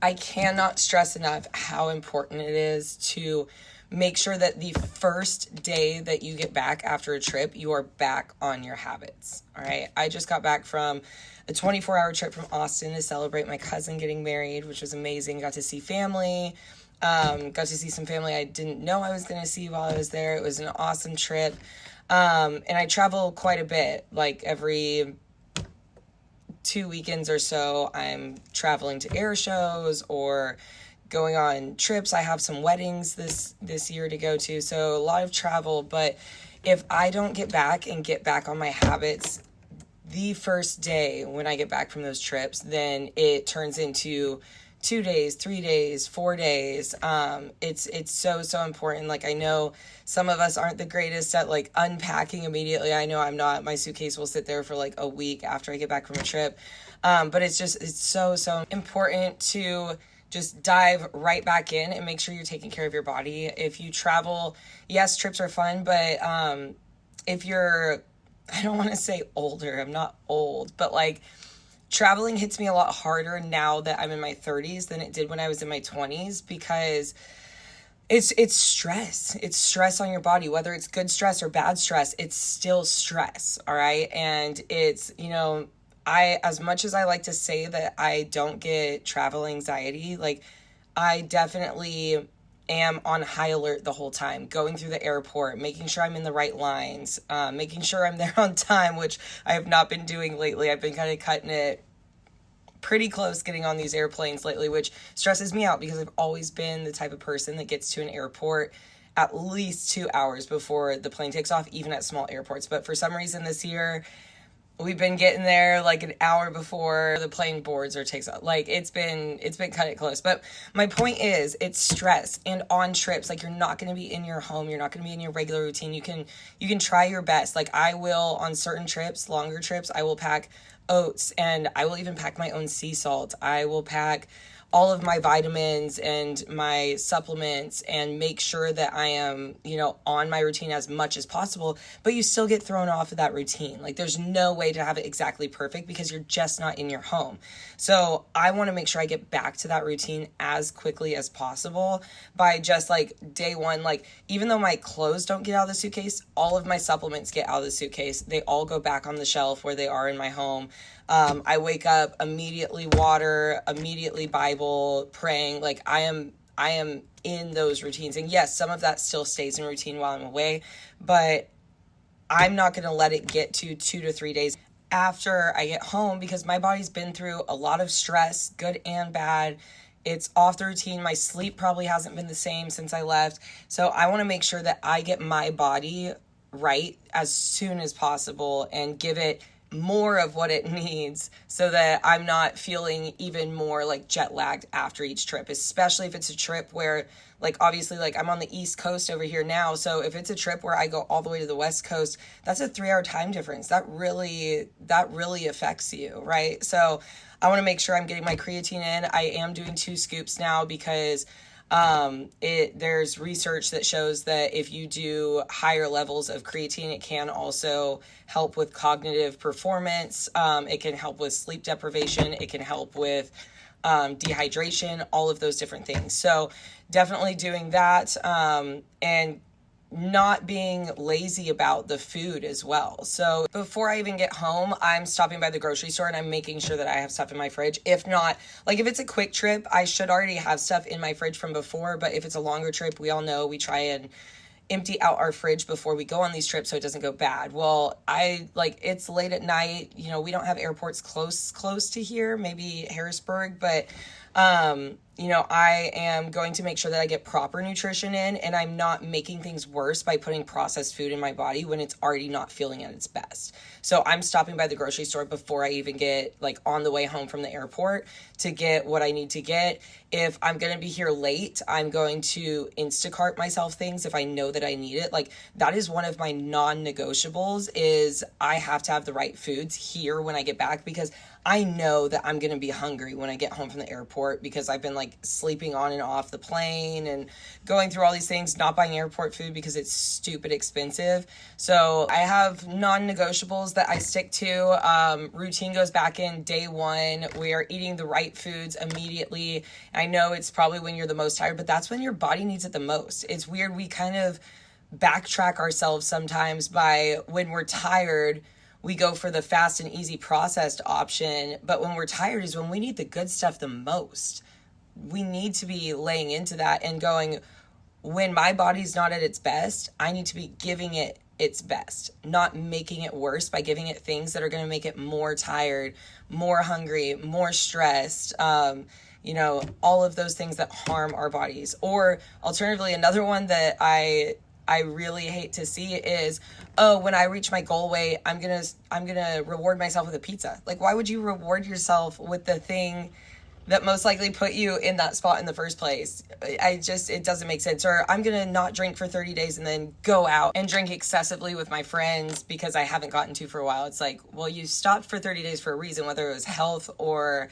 I cannot stress enough how important it is to make sure that the first day that you get back after a trip, you are back on your habits. All right. I just got back from a 24-hour trip from Austin to celebrate my cousin getting married, which was amazing. Got to see family. Got to see some family I didn't know I was going to see while I was there. It was an awesome trip. And I travel quite a bit, like every 2 weekends or so. I'm traveling to air shows or going on trips. I have some weddings this year to go to, so a lot of travel. But if I don't get back on my habits the first day when I get back from those trips, then it turns into 2 days, 3 days, 4 days. It's so important. Like, I know some of us aren't the greatest at like unpacking immediately. I know I'm not. My suitcase will sit there for like a week after I get back from a trip. But it's so important to just dive right back in and make sure you're taking care of your body. If you travel, yes, trips are fun, but if you're, I don't want to say older, I'm not old, but like traveling hits me a lot harder now that I'm in my 30s than it did when I was in my 20s, because it's stress. It's stress on your body, whether it's good stress or bad stress, it's still stress. All right. And it's, as much as I like to say that I don't get travel anxiety, like I definitely am on high alert the whole time, going through the airport, making sure I'm in the right lines, making sure I'm there on time, which I have not been doing lately. I've been kind of cutting it pretty close getting on these airplanes lately, which stresses me out because I've always been the type of person that gets to an airport at least 2 hours before the plane takes off, even at small airports. But for some reason this year, we've been getting there like an hour before the plane boards or takes off. Like it's been cut it close. But my point is, it's stress. And on trips, like, you're not going to be in your home. You're not going to be in your regular routine. You can try your best. Like, I will, on certain trips, longer trips, I will pack oats, and I will even pack my own sea salt. I will pack all of my vitamins and my supplements and make sure that I am, on my routine as much as possible, but you still get thrown off of that routine. Like, there's no way to have it exactly perfect because you're just not in your home. So I want to make sure I get back to that routine as quickly as possible by just like day one. Like, even though my clothes don't get out of the suitcase, all of my supplements get out of the suitcase. They all go back on the shelf where they are in my home. I wake up, immediately water, immediately Bible, praying. Like, I am in those routines. And yes, some of that still stays in routine while I'm away, but I'm not going to let it get to 2 to 3 days after I get home, because my body's been through a lot of stress, good and bad. It's off the routine. My sleep probably hasn't been the same since I left. So I want to make sure that I get my body right as soon as possible and give it more of what it needs so that I'm not feeling even more like jet lagged after each trip, especially if it's a trip where, like, obviously, like, I'm on the East Coast over here now. So if it's a trip where I go all the way to the West Coast, that's a 3-hour time difference. That really affects you, right? So I want to make sure I'm getting my creatine in. I am doing 2 scoops now because there's research that shows that if you do higher levels of creatine, it can also help with cognitive performance. It can help with sleep deprivation. It can help with dehydration, all of those different things. So definitely doing that, and not being lazy about the food as well. So before I even get home, I'm stopping by the grocery store and I'm making sure that I have stuff in my fridge. If not, like, if it's a quick trip, I should already have stuff in my fridge from before. But if it's a longer trip, we all know we try and empty out our fridge before we go on these trips so it doesn't go bad. Well, it's late at night, we don't have airports close to here, maybe Harrisburg, but I am going to make sure that I get proper nutrition in, and I'm not making things worse by putting processed food in my body when it's already not feeling at its best. So I'm stopping by the grocery store before I even get, like, on the way home from the airport to get what I need to get. If I'm going to be here late, I'm going to Instacart myself things if I know that I need it. Like, that is one of my non-negotiables, is I have to have the right foods here when I get back, because I know that I'm going to be hungry when I get home from the airport because I've been like sleeping on and off the plane and going through all these things, not buying airport food because it's stupid expensive. So I have non-negotiables that I stick to. Routine goes back in day one. We are eating the right foods immediately. I know it's probably when you're the most tired, but that's when your body needs it the most. It's weird. We kind of backtrack ourselves sometimes by when we're tired, we go for the fast and easy processed option. But when we're tired is when we need the good stuff the most. We need to be laying into that and going, when my body's not at its best, I need to be giving it its best, not making it worse by giving it things that are going to make it more tired, more hungry, more stressed, all of those things that harm our bodies. Or alternatively, another one that I really hate to see is, oh, when I reach my goal weight, I'm gonna reward myself with a pizza. Like, why would you reward yourself with the thing that most likely put you in that spot in the first place? It doesn't make sense. Or I'm gonna not drink for 30 days and then go out and drink excessively with my friends because I haven't gotten to for a while. It's like, well, you stopped for 30 days for a reason, whether it was health or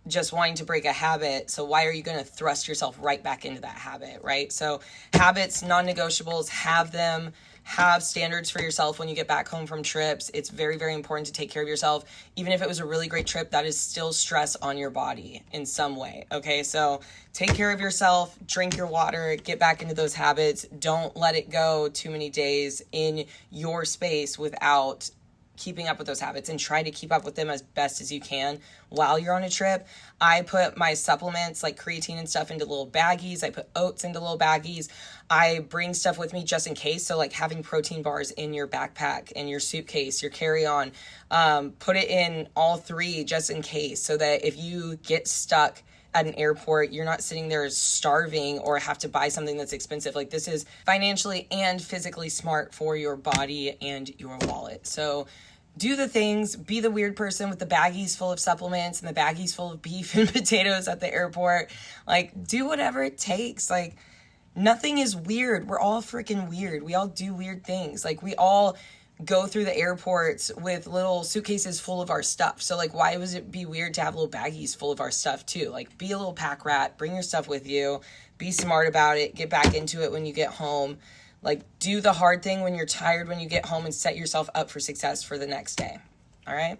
just wanting to break a habit. So why are you going to thrust yourself right back into that habit, right? So habits, non-negotiables, have them. Have standards for yourself when you get back home from trips. It's very, very important to take care of yourself. Even if it was a really great trip, that is still stress on your body in some way, okay? So take care of yourself, drink your water, get back into those habits. Don't let it go too many days in your space without keeping up with those habits, and try to keep up with them as best as you can while you're on a trip. I put my supplements like creatine and stuff into little baggies. I put oats into little baggies. I bring stuff with me just in case. So like having protein bars in your backpack, in your suitcase, your carry-on, put it in all three just in case, so that if you get stuck at an airport, you're not sitting there starving or have to buy something that's expensive. Like, this is financially and physically smart for your body and your wallet. So do the things, be the weird person with the baggies full of supplements and the baggies full of beef and potatoes at the airport. Like, do whatever it takes. Like, nothing is weird. We're all freaking weird. We all do weird things. Like, we all go through the airports with little suitcases full of our stuff. So like, why would it be weird to have little baggies full of our stuff too? Like, be a little pack rat, bring your stuff with you, be smart about it, get back into it when you get home. Like, do the hard thing when you're tired when you get home and set yourself up for success for the next day. All right?